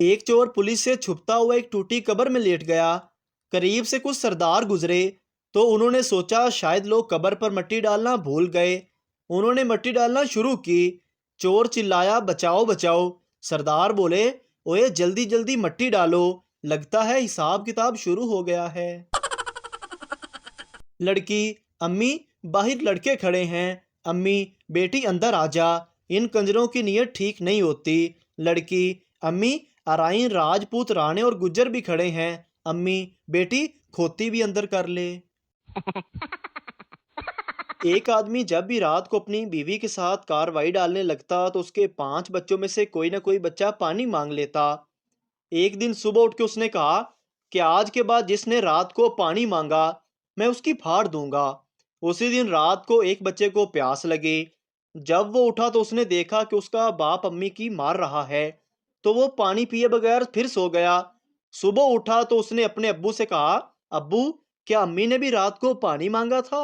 एक चोर पुलिस से छुपता हुआ एक टूटी कब्र में लेट गया। करीब से कुछ सरदार गुजरे तो उन्होंने सोचा शायद लोग कब्र पर मिट्टी डालना भूल गए। उन्होंने मिट्टी डालना शुरू की। चोर चिल्लाया, बचाओ बचाओ। सरदार बोले, ओए जल्दी जल्दी मिट्टी डालो, लगता है हिसाब किताब शुरू हो गया है। लड़की, अम्मी बाहर लड़के खड़े हैं। अम्मी, बेटी अंदर आ जा, इन कंजरों की नीयत ठीक नहीं होती। लड़की, अम्मी अराइन राजपूत राणे और गुज्जर भी खड़े हैं। अम्मी, बेटी खोती भी अंदर कर ले। एक आदमी जब भी रात को अपनी बीवी के साथ कार्रवाई डालने लगता तो उसके 5 बच्चों में से कोई ना कोई बच्चा पानी मांग लेता। एक दिन सुबह उठ के उसने कहा कि आज के बाद जिसने रात को पानी मांगा मैं उसकी फाड़ दूंगा। उसी दिन रात को एक बच्चे को प्यास लगी। जब वो उठा तो उसने देखा कि उसका बाप अम्मी की मार रहा है, तो वो पानी पिए बगैर फिर सो गया। सुबह उठा तो उसने अपने अब्बू से कहा, अब्बू क्या अम्मी ने भी रात को पानी मांगा था?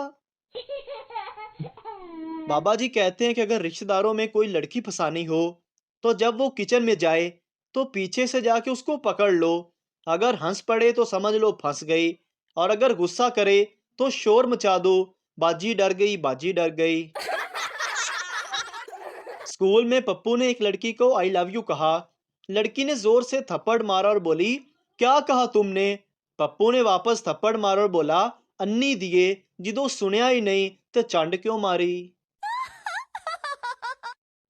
बाबा जी कहते हैं कि अगर रिश्तेदारों में कोई लड़की फंसानी हो तो जब वो किचन में जाए तो पीछे से जाके उसको पकड़ लो। अगर हंस पड़े तो समझ लो फंस गई, और अगर गुस्सा करे तो शोर मचा दो, बाजी डर गई, बाजी डर गई। स्कूल में पप्पू ने एक लड़की को आई लव यू कहा। लड़की ने जोर से थप्पड़ मारा और बोली, क्या कहा तुमने? पप्पू ने वापस थप्पड़ मारा और बोला, अन्नी दिए, जिदो सुनिया ही नहीं तो चंड क्यों मारी?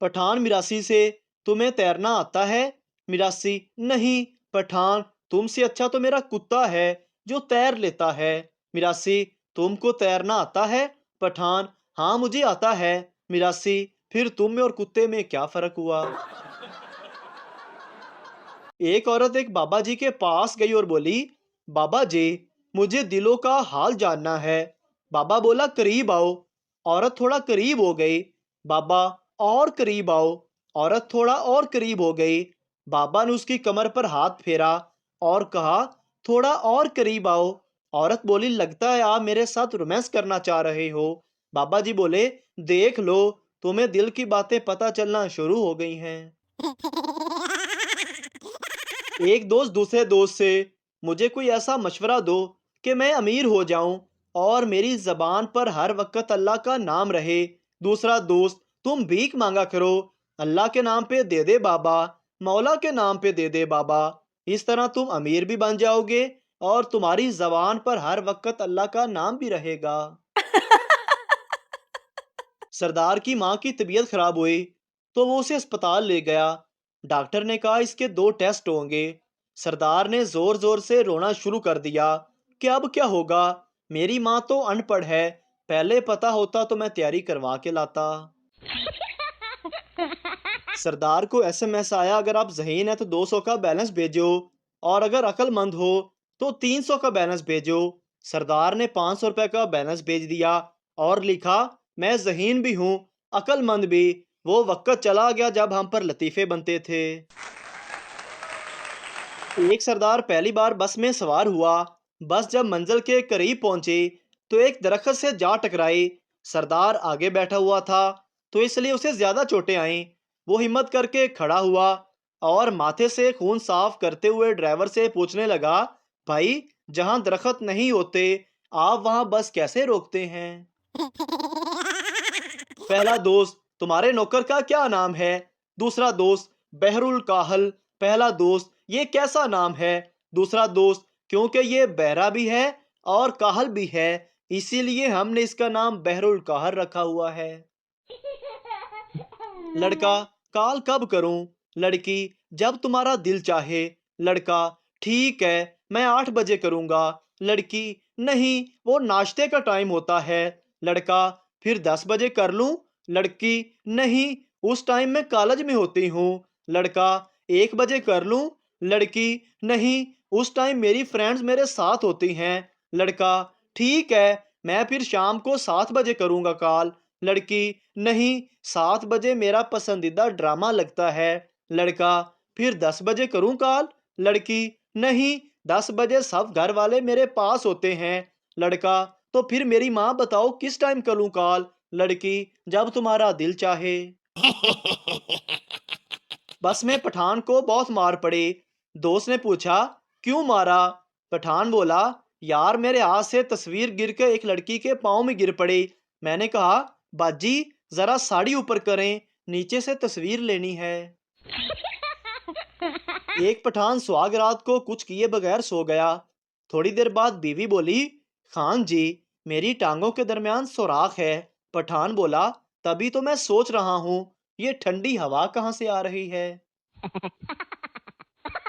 पठान मिरासी से, तुम्हें तैरना आता है? मिरासी, नहीं। पठान, तुमसे अच्छा तो मेरा कुत्ता है जो तैर लेता है। मिरासी, तुमको तैरना आता है? पठान, हाँ मुझे आता है। मिरासी, फिर तुम में और कुत्ते में क्या फर्क हुआ? एक औरत एक बाबा जी के पास गई और बोली, बाबा जी मुझे दिलों का हाल जानना है। बाबा बोला, करीब आओ। औरत थोड़ा करीब हो गई। बाबा, और करीब आओ। औरत थोड़ा और करीब हो गई। बाबा ने उसकी कमर पर हाथ फेरा और कहा, थोड़ा और करीब आओ। औरत बोली, लगता है आप मेरे साथ रोमांस करना चाह रहे हो। बाबा जी बोले, देख लो, तुम्हें दिल की बातें पता चलना शुरू हो गई हैं। एक दोस्त दूसरे दोस्त से, मुझे कोई ऐसा मशवरा दो कि मैं अमीर हो जाऊं और मेरी जबान पर हर वक्त अल्लाह का नाम रहे। दूसरा दोस्त, तुम भीख मांगा करो, अल्लाह के नाम पे दे दे बाबा, मौला के नाम पे दे दे बाबा। इस तरह तुम अमीर भी बन जाओगे और तुम्हारी जबान पर हर वक्त अल्लाह का नाम भी रहेगा। सरदार की माँ की तबीयत खराब हुई तो वो उसे अस्पताल ले गया। डॉक्टर ने कहा इसके 2 टेस्ट होंगे। सरदार ने जोर जोर से रोना शुरू कर दिया कि अब क्या होगा, मेरी माँ तो अनपढ़ है, पहले पता होता तो मैं तैयारी करवा के लाता। सरदार को एसएमएस आया, अगर आप ज़हीन है तो 200 का बैलेंस भेजो, और अगर अक्लमंद हो तो 300 का बैलेंस भेजो। सरदार ने 500 रुपए का बैलेंस भेज दिया और लिखा, मैं ज़हीन भी हूँ, अक्लमंद भी। वो वक्त चला गया जब हम पर लतीफ़े बनते थे। एक सरदार पहली बार बस में सवार हुआ। बस जब मंजिल के करीब पहुंची तो एक दरख्त से जा टकराई। सरदार आगे बैठा हुआ था तो इसलिए उसे ज्यादा चोटें आईं। वो हिम्मत करके खड़ा हुआ और माथे से खून साफ करते हुए ड्राइवर से पूछने लगा, भाई जहां दरख्त नहीं होते आप वहां बस कैसे रोकते हैं? पहला दोस्त, तुम्हारे नौकर का क्या नाम है? दूसरा दोस्त, बहरुल काहल। पहला दोस्त, ये कैसा नाम है? दूसरा दोस्त, क्योंकि ये बहरा भी है और काहल भी है, इसीलिए हमने इसका नाम बहरुल काहल रखा हुआ है। लड़का, कॉल कब करूं? लड़की, जब तुम्हारा दिल चाहे। लड़का, ठीक है, मैं 8 बजे करूंगा। लड़की, नहीं, वो नाश्ते का टाइम होता है। लड़का, फिर 10 बजे कर लूं? लड़की, नहीं, उस टाइम मैं कॉलेज में होती हूँ। लड़का, 1 बजे कर लूं? लड़की, नहीं, उस टाइम मेरी फ्रेंड्स मेरे साथ होती हैं। लड़का, ठीक है, मैं फिर शाम को 7 बजे करूंगा कॉल। लड़की, नहीं, 7 बजे मेरा पसंदीदा ड्रामा लगता है। लड़का, फिर 10 बजे करूं कॉल? लड़की, नहीं, 10 बजे सब घर वाले मेरे पास होते हैं। लड़का, तो फिर मेरी माँ बताओ किस टाइम करूं कॉल? लड़की, जब तुम्हारा दिल चाहे। बस में पठान को बहुत मार पड़ी। दोस्त ने पूछा, क्यों मारा? पठान बोला, यार मेरे हाथ से तस्वीर गिर के एक लड़की के पाँव में गिर पड़ी। मैंने कहा, बाजी जरा साड़ी ऊपर करें, नीचे से तस्वीर लेनी है। एक पठान सुहाग रात को कुछ किए बगैर सो गया। थोड़ी देर बाद बीवी बोली, खान जी मेरी टांगों के दरमियान सुराख है। पठान बोला, तभी तो मैं सोच रहा हूँ ये ठंडी हवा कहाँ से आ रही है।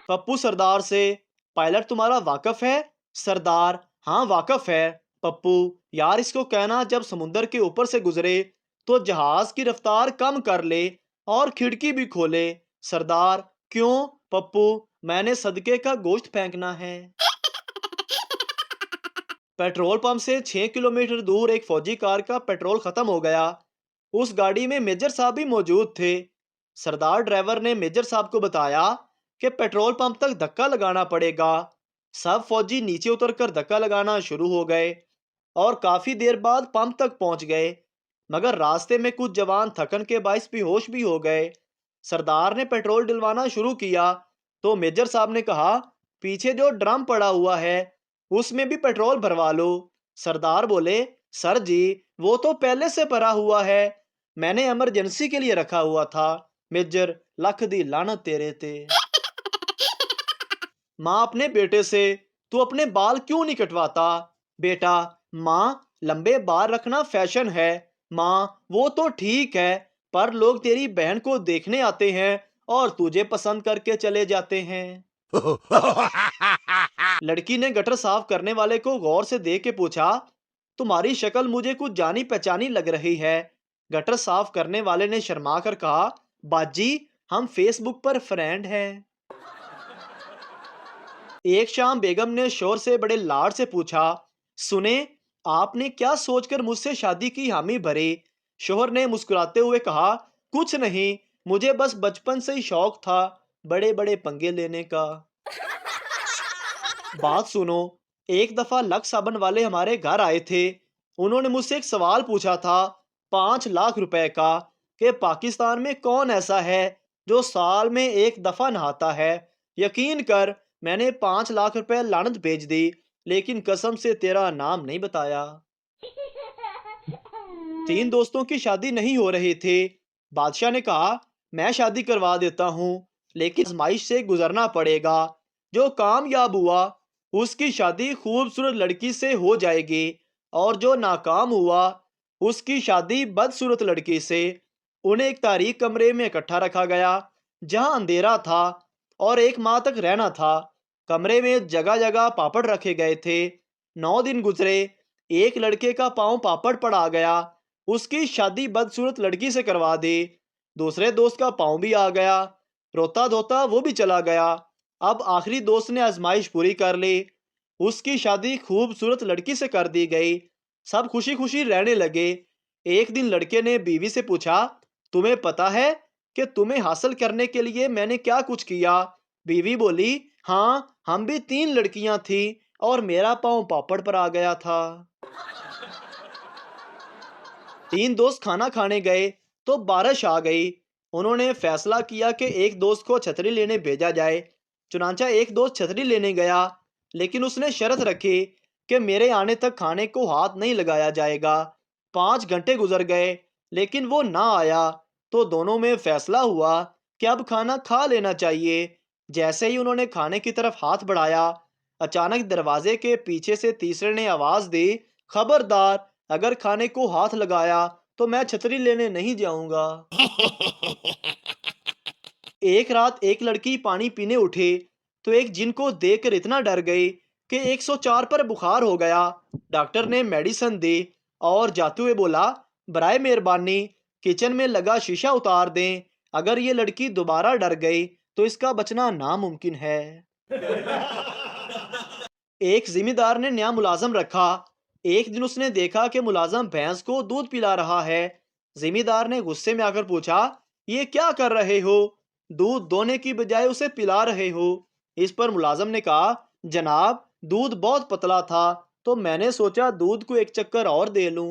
पप्पू सरदार से, पायलट तुम्हारा वाकफ है? सरदार, हाँ वाकफ है। पप्पू, यार इसको कहना जब समुंदर के ऊपर से गुजरे तो जहाज की रफ्तार कम कर ले और खिड़की भी खोले। सरदार, क्यों? पप्पू, मैंने सदके का गोश्त फेंकना है। पेट्रोल पंप से 6 किलोमीटर दूर एक फौजी कार का पेट्रोल खत्म हो गया। उस गाड़ी में मेजर साहब भी मौजूद थे। सरदार ड्राइवर ने मेजर साहब को बताया कि पेट्रोल पंप तक धक्का लगाना पड़ेगा। सब फौजी नीचे उतरकर धक्का लगाना शुरू हो गए और काफी देर बाद पंप तक पहुंच गए। मगर रास्ते में कुछ जवान थकन के बायस बेहोश भी हो गए। सरदार ने पेट्रोल डलवाना शुरू किया तो मेजर साहब ने कहा, पीछे जो ड्रम पड़ा हुआ है उसमें भी पेट्रोल भरवा लो। सरदार बोले, सर जी वो तो पहले से भरा हुआ है, मैंने इमरजेंसी के लिए रखा हुआ था। मेजर, लख दी लानत तेरे ते। माँ अपने बेटे से, तू अपने बाल क्यों नहीं कटवाता? बेटा, माँ लंबे बाल रखना फैशन है। माँ, वो तो ठीक है पर लोग तेरी बहन को देखने आते हैं और तुझे पसंद करके चले जाते हैं। लड़की ने गटर साफ करने वाले को गौर से देख के पूछा, तुम्हारी शक्ल मुझे कुछ जानी पहचानी लग रही है। गटर साफ करने वाले ने शर्मा कर कहा, बाजी हम फेसबुक पर फ्रेंड हैं। एक शाम बेगम ने शोर से बड़े लाड से पूछा, सुने आपने क्या सोचकर मुझसे शादी की हामी भरी? शोहर ने मुस्कुराते हुए कहा, कुछ नहीं, मुझे बस बचपन से ही शौक था बड़े बड़े पंगे लेने का। बात सुनो, एक दफा लक्स साबन वाले हमारे घर आए थे। उन्होंने मुझसे एक सवाल पूछा था 5 लाख रुपए का कि पाकिस्तान में कौन ऐसा है जो साल में एक दफा नहाता है। यकीन कर मैंने 5 लाख रुपए लानत भेज दी, लेकिन कसम से तेरा नाम नहीं बताया। 3 दोस्तों की शादी नहीं हो रही थी। बादशाह ने कहा, मैं शादी करवा देता हूँ लेकिन आजमाइश से गुजरना पड़ेगा। जो कामयाब हुआ उसकी शादी खूबसूरत लड़की से हो जाएगी और जो नाकाम हुआ उसकी शादी बदसूरत लड़की से। उन्हें एक तारीक कमरे में इकट्ठा रखा गया जहां अंधेरा था और 1 माह तक रहना था। कमरे में जगह जगह पापड़ रखे गए थे। 9 दिन गुजरे, एक लड़के का पांव पापड़ पर आ गया। उसकी शादी बदसूरत लड़की से करवा दी। दूसरे दोस्त का पांव भी आ गया, रोता धोता वो भी चला गया। अब आखिरी दोस्त ने आजमाइश पूरी कर ली, उसकी शादी खूबसूरत लड़की से कर दी गई। सब खुशी खुशी रहने लगे। एक दिन लड़के ने बीवी से पूछा, तुम्हें पता है कि तुम्हें हासिल करने के लिए मैंने क्या कुछ किया? बीवी बोली, हाँ हम भी 3 लड़कियां थी और मेरा पांव पापड़ पर आ गया था। 3 दोस्त खाना खाने गए तो बारिश आ गई। उन्होंने फैसला किया कि एक दोस्त को छतरी लेने भेजा जाए। चुनांचा एक दोस्त छतरी लेने गया लेकिन उसने शर्त रखी कि मेरे आने तक खाने को हाथ नहीं लगाया जाएगा। 5 घंटे गुजर गए लेकिन वो ना आया तो दोनों में फैसला हुआ कि अब खाना खा लेना चाहिए। जैसे ही उन्होंने खाने की तरफ हाथ बढ़ाया, अचानक दरवाजे के पीछे से तीसरे ने आवाज दी, खबरदार, अगर खाने को हाथ लगाया तो मैं छतरी लेने नहीं जाऊंगा। एक रात एक लड़की पानी पीने उठी तो एक जिन को देखकर इतना डर गई कि 104 पर बुखार हो गया। डॉक्टर ने मेडिसिन दी और जाते हुए बोला, बराए मेहरबानी किचन में लगा शीशा उतार दें, अगर ये लड़की दोबारा डर गई तो इसका बचना नामुमकिन है। एक जिम्मेदार ने नया मुलाजम रखा। एक दिन उसने देखा कि मुलाजम भैंस को दूध पिला रहा है। जिम्मेदार ने गुस्से में आकर पूछा, ये क्या कर रहे हो? दूध दोने की बजाय उसे पिला रहे हो। इस पर मुलाजम ने कहा, जनाब दूध बहुत पतला था तो मैंने सोचा दूध को एक चक्कर और दे लूं।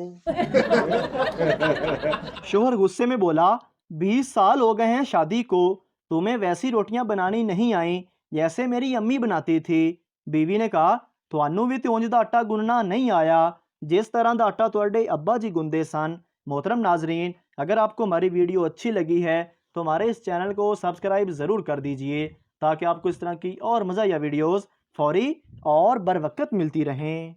शोहर गुस्से में बोला, 20 साल हो गए हैं शादी को, तुम्हें वैसी रोटियां बनानी नहीं आई जैसे मेरी अम्मी बनाती थी। बीवी ने कहा, ਤੁਹਾਨੂੰ ਵੀ ਤੇ ਉਂਝ ਦਾ ਆਟਾ ਗੁੰਨਣਾ नहीं आया जिस तरह ਦਾ आटा ਤੁਹਾਡੇ अब्बा जी गुंदे सन। मोहतरम नाजरीन, अगर आपको हमारी वीडियो अच्छी लगी है तो हमारे इस चैनल को सब्सक्राइब ज़रूर कर दीजिए ताकि आपको इस तरह की और मज़ा या वीडियोज़ फौरी और बर वक्त मिलती रहें।